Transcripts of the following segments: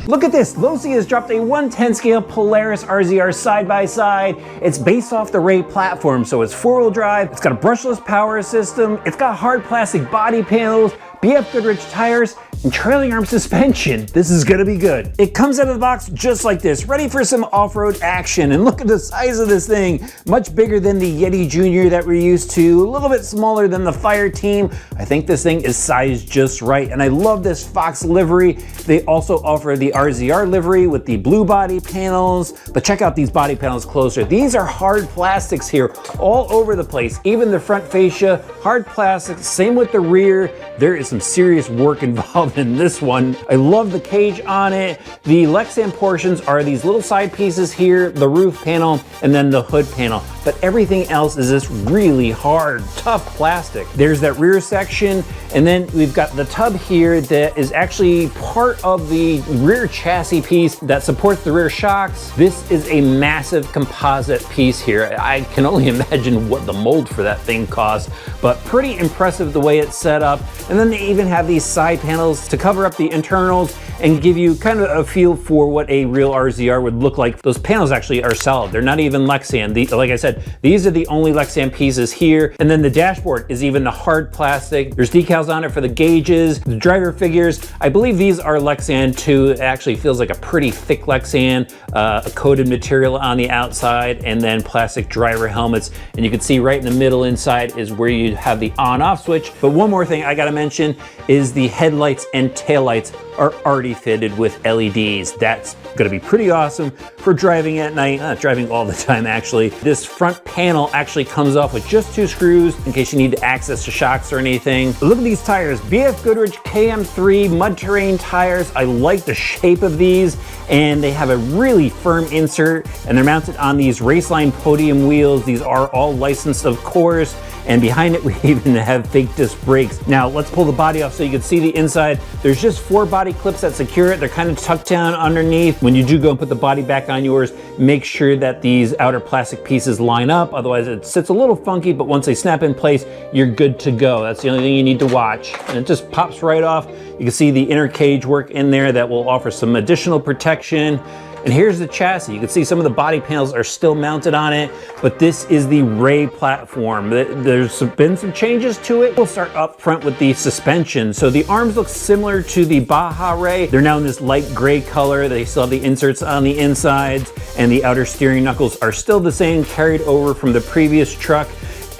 Look at this, Losi has dropped a 1/10 scale Polaris RZR side-by-side. It's based off the Rey platform, so it's 4-wheel drive, it's got a brushless power system, it's got hard plastic body panels, BF Goodrich tires, and trailing arm suspension. This is gonna be good. It comes out of the box just like this, ready for some off-road action. And look at the size of this thing. Much bigger than the Yeti Jr. that we're used to, a little bit smaller than the Fire Team. I think this thing is sized just right. And I love this Fox livery. They also offer the RZR livery with the blue body panels, but check out these body panels closer. These are hard plastics here all over the place. Even the front fascia, hard plastic, same with the rear. There is some serious work involved in this one. I love the cage on it. The Lexan portions are these little side pieces here, the roof panel, and then the hood panel. But everything else is this really hard, tough plastic. There's that rear section, and then we've got the tub here that is actually part of the rear chassis piece that supports the rear shocks. This is a massive composite piece here. I can only imagine what the mold for that thing costs, but pretty impressive the way it's set up. And then they even have these side panels to cover up the internals and give you kind of a feel for what a real RZR would look like. Those panels actually are solid. They're not even Lexan. Like I said, these are the only Lexan pieces here. And then the dashboard is even the hard plastic. There's decals on it for the gauges, the driver figures. I believe these are Lexan too. It actually feels like a pretty thick Lexan, a coated material on the outside, and then plastic driver helmets. And you can see right in the middle inside is where you have the on-off switch. But one more thing I gotta mention is the headlights and taillights are already fitted with LEDs. That's gonna be pretty awesome for driving at night, not driving all the time actually. This front panel actually comes off with just 2 screws in case you need to access the shocks or anything. But look at these tires, BF Goodrich KM3 mud terrain tires. I like the shape of these, and they have a really firm insert, and they're mounted on these Raceline podium wheels. These are all licensed, of course. And behind it, we even have fake disc brakes. Now, let's pull the body off so you can see the inside. There's just 4 body clips that secure it. They're kind of tucked down underneath. When you do go and put the body back on yours, make sure that these outer plastic pieces line up. Otherwise, it sits a little funky, but once they snap in place, you're good to go. That's the only thing you need to watch. And it just pops right off. You can see the inner cage work in there that will offer some additional protection. And here's the chassis. You can see some of the body panels are still mounted on it, but this is the Rey platform. There's been some changes to it. We'll start up front with the suspension. So the arms look similar to the Baja Rey. They're now in this light gray color. They still have the inserts on the insides, and the outer steering knuckles are still the same, carried over from the previous truck.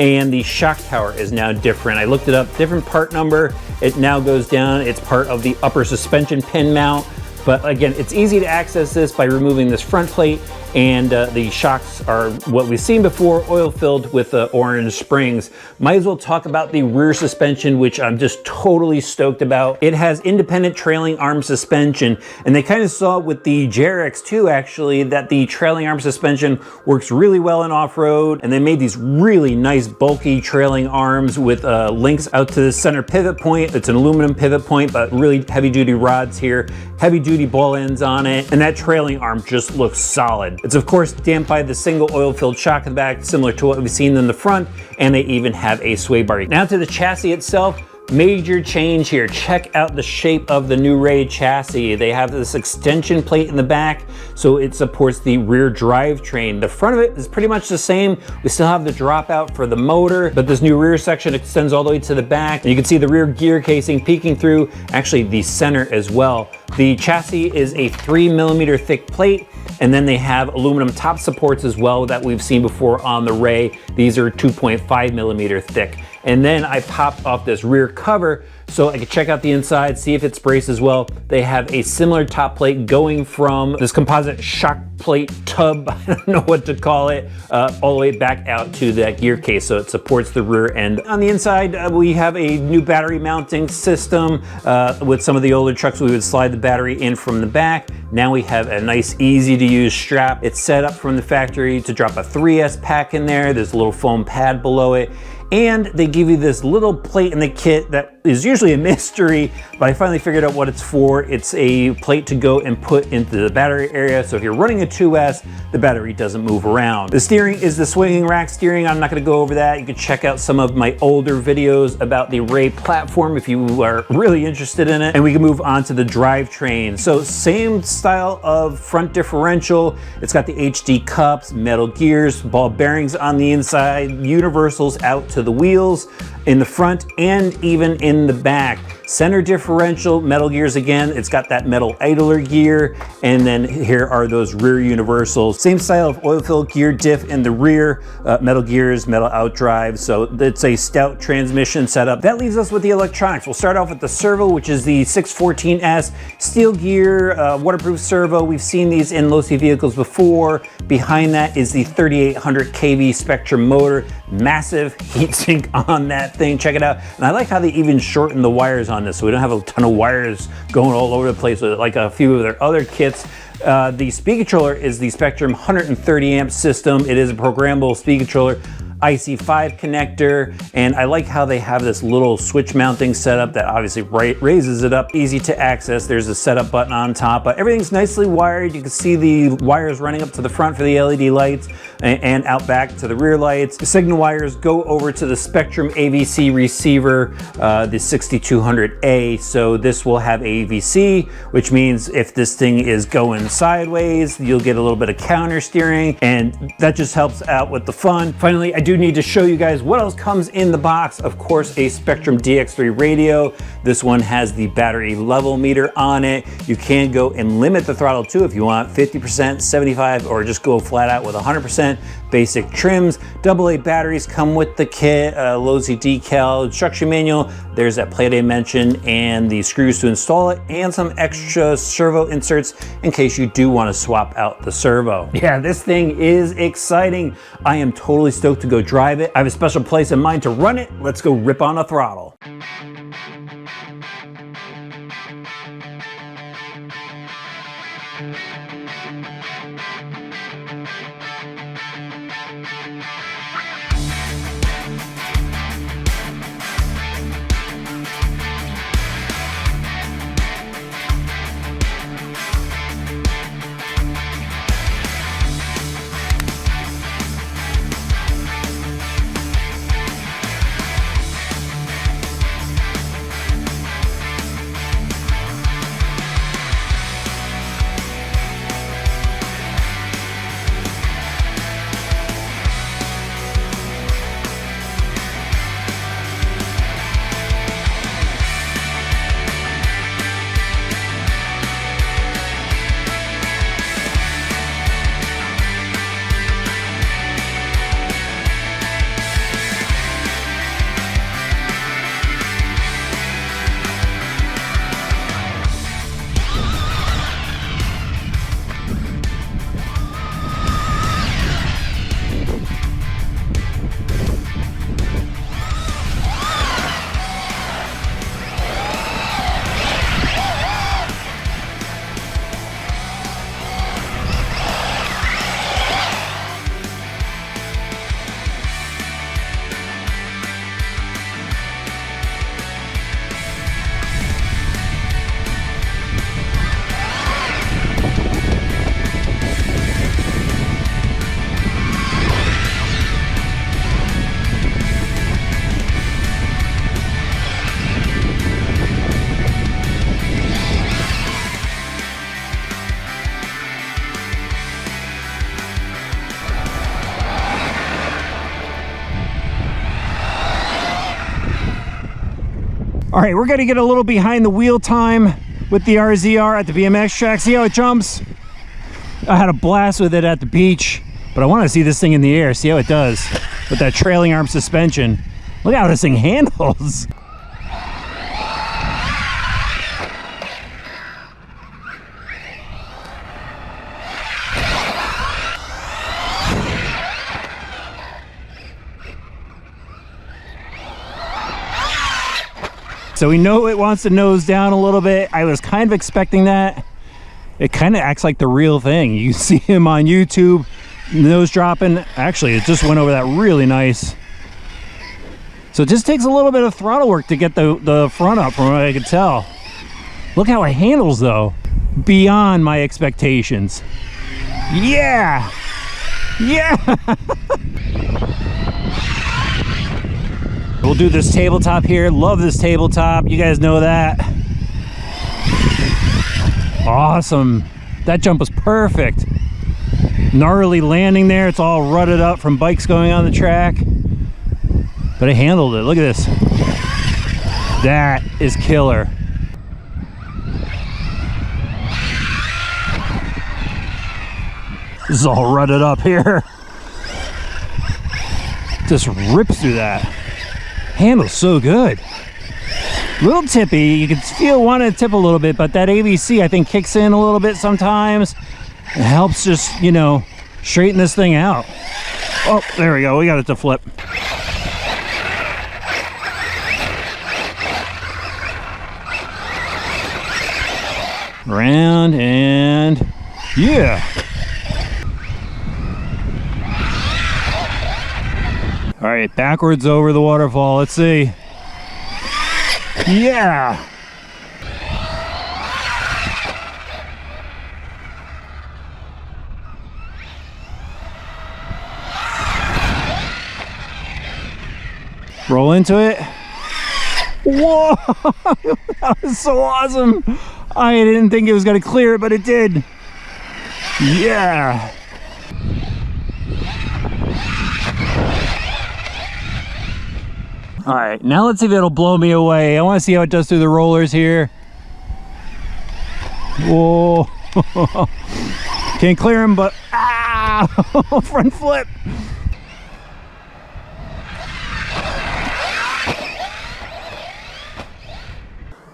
And the shock tower is now different. I looked it up, different part number. It now goes down. It's part of the upper suspension pin mount. But again, it's easy to access this by removing this front plate, and the shocks are what we've seen before, oil-filled with orange springs. Might as well talk about the rear suspension, which I'm just totally stoked about. It has independent trailing arm suspension, and they kind of saw with the JRX 2 actually, that the trailing arm suspension works really well in off-road, and they made these really nice bulky trailing arms with links out to the center pivot point. It's an aluminum pivot point, but really heavy-duty rods here, heavy-duty ball ends on it, and that trailing arm just looks solid. It's of course damped by the single oil-filled shock in the back, similar to what we've seen in the front, and they even have a sway bar. Now to the chassis itself. Major change here. Check out the shape of the new Rey chassis. They have this extension plate in the back, so it supports the rear drivetrain. The front of it is pretty much the same. We still have the dropout for the motor, but this new rear section extends all the way to the back. And you can see the rear gear casing peeking through, actually the center as well. The chassis is a 3mm thick plate, and then they have aluminum top supports as well that we've seen before on the Rey. These are 2.5mm thick. And then I popped off this rear cover so I could check out the inside, see if it's braced as well. They have a similar top plate going from this composite shock plate tub, I don't know what to call it, all the way back out to that gear case, so it supports the rear end. On the inside, we have a new battery mounting system. With some of the older trucks, we would slide the battery in from the back. Now we have a nice, easy to use strap. It's set up from the factory to drop a 3S pack in there. There's a little foam pad below it. And they give you this little plate in the kit that is usually a mystery, but I finally figured out what it's for. It's a plate to go and put into the battery area. So if you're running a 2S, the battery doesn't move around. The steering is the swinging rack steering. I'm not gonna go over that. You can check out some of my older videos about the Rey platform if you are really interested in it. And we can move on to the drivetrain. So same style of front differential. It's got the HD cups, metal gears, ball bearings on the inside, universals out to the wheels in the front and even in the back. Center differential, metal gears again. It's got that metal idler gear, and then here are those rear universals. Same style of oil-filled gear diff in the rear, metal gears, metal outdrive. So it's a stout transmission setup. That leaves us with the electronics. We'll start off with the servo, which is the 614S steel gear, waterproof servo. We've seen these in Losi vehicles before. Behind that is the 3800 kV Spectrum motor. Massive heatsink on that thing. Check it out. And I like how they even shorten the wires on this, so we don't have a ton of wires going all over the place with like a few of their other kits. The speed controller is the Spectrum 130 amp system. It is a programmable speed controller. IC5 connector, and I like how they have this little switch mounting setup that obviously raises it up, easy to access. There's a setup button on top. Everything's nicely wired. You can see the wires running up to the front for the LED lights and out back to the rear lights. The signal wires go over to the Spectrum AVC receiver, the 6200A. So this will have AVC, which means if this thing is going sideways, you'll get a little bit of counter steering, and that just helps out with the fun. Finally, I do need to show you guys what else comes in the box. Of course, a Spectrum DX3 radio. This one has the battery level meter on it. You can go and limit the throttle too if you want 50%, 75, or just go flat out with 100%. Basic trims. AA batteries come with the kit, Losi decal, instruction manual. There's that plate I mentioned and the screws to install it, and some extra servo inserts in case you do want to swap out the servo. Yeah, this thing is exciting. I am totally stoked to go drive it. I have a special place in mind to run it. Let's go rip on the throttle. All right, we're gonna get a little behind the wheel time with the RZR at the BMX track. See how it jumps? I had a blast with it at the beach, but I want to see this thing in the air, see how it does with that trailing arm suspension. Look how this thing handles. So we know it wants to nose down a little bit. I was kind of expecting that. It kind of acts like the real thing. You see him on YouTube, nose dropping. Actually, it just went over that really nice. So it just takes a little bit of throttle work to get the front up from what I could tell. Look how it handles though. Beyond my expectations. Yeah! Yeah! We'll do this tabletop here. Love this tabletop. You guys know that. Awesome. That jump was perfect. Gnarly landing there. It's all rutted up from bikes going on the track. But I handled it. Look at this. That is killer. This is all rutted up here. Just rips through that. Handles so good. Little tippy. You can feel wanting to tip a little bit, but that AVC I think kicks in a little bit sometimes. It helps just, you know, straighten this thing out. Oh, there we go. We got it to flip. Around and yeah. All right, backwards over the waterfall. Let's see. Yeah. Roll into it. Whoa, that was so awesome. I didn't think it was gonna clear it, but it did. Yeah. All right, now let's see if it'll blow me away. I want to see how it does through the rollers here. Whoa. Can't clear him, but front flip.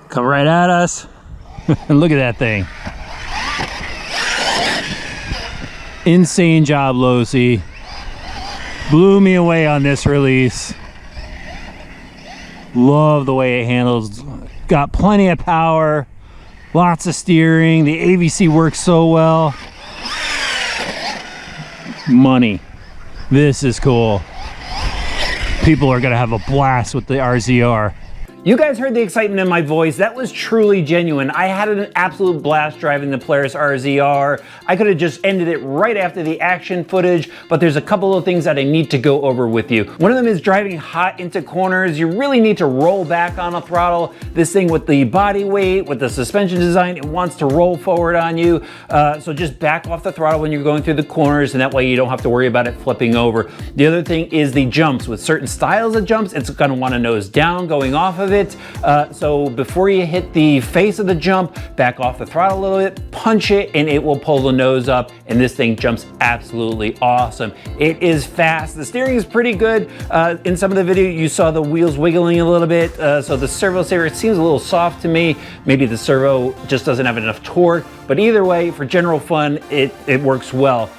Come right at us. And look at that thing. Insane job, Losi. Blew me away on this release. Love the way it handles. Got plenty of power, lots of steering. The AVC works so well. Money. This is cool. People are gonna have a blast with the RZR. You guys heard the excitement in my voice. That was truly genuine. I had an absolute blast driving the Polaris RZR. I could have just ended it right after the action footage, but there's a couple of things that I need to go over with you. One of them is driving hot into corners. You really need to roll back on a throttle. This thing with the body weight, with the suspension design, it wants to roll forward on you. So just back off the throttle when you're going through the corners, and that way you don't have to worry about it flipping over. The other thing is the jumps. With certain styles of jumps, it's gonna wanna nose down going off of it. So before you hit the face of the jump, back off the throttle a little bit, punch it, and it will pull the nose up, and this thing jumps absolutely awesome. It is fast. The steering is pretty good. In some of the video, you saw the wheels wiggling a little bit, so the servo saver seems a little soft to me. Maybe the servo just doesn't have enough torque, but either way, for general fun, it works well.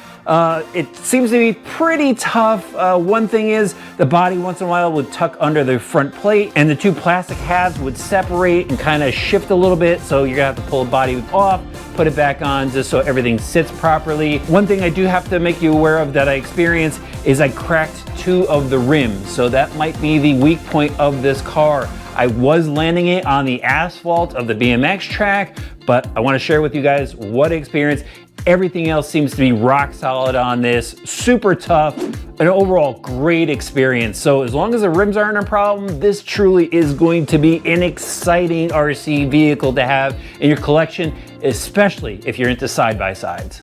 It seems to be pretty tough. One thing is the body once in a while would tuck under the front plate, and the two plastic halves would separate and kind of shift a little bit, so you're gonna have to pull the body off, put it back on just so everything sits properly. One thing I do have to make you aware of that I experienced is I cracked 2 of the rims, so that might be the weak point of this car. I was landing it on the asphalt of the BMX track, but I want to share with you guys what I experienced. Everything else seems to be rock solid on this, super tough, an overall great experience. So as long as the rims aren't a problem, this truly is going to be an exciting RC vehicle to have in your collection, especially if you're into side-by-sides.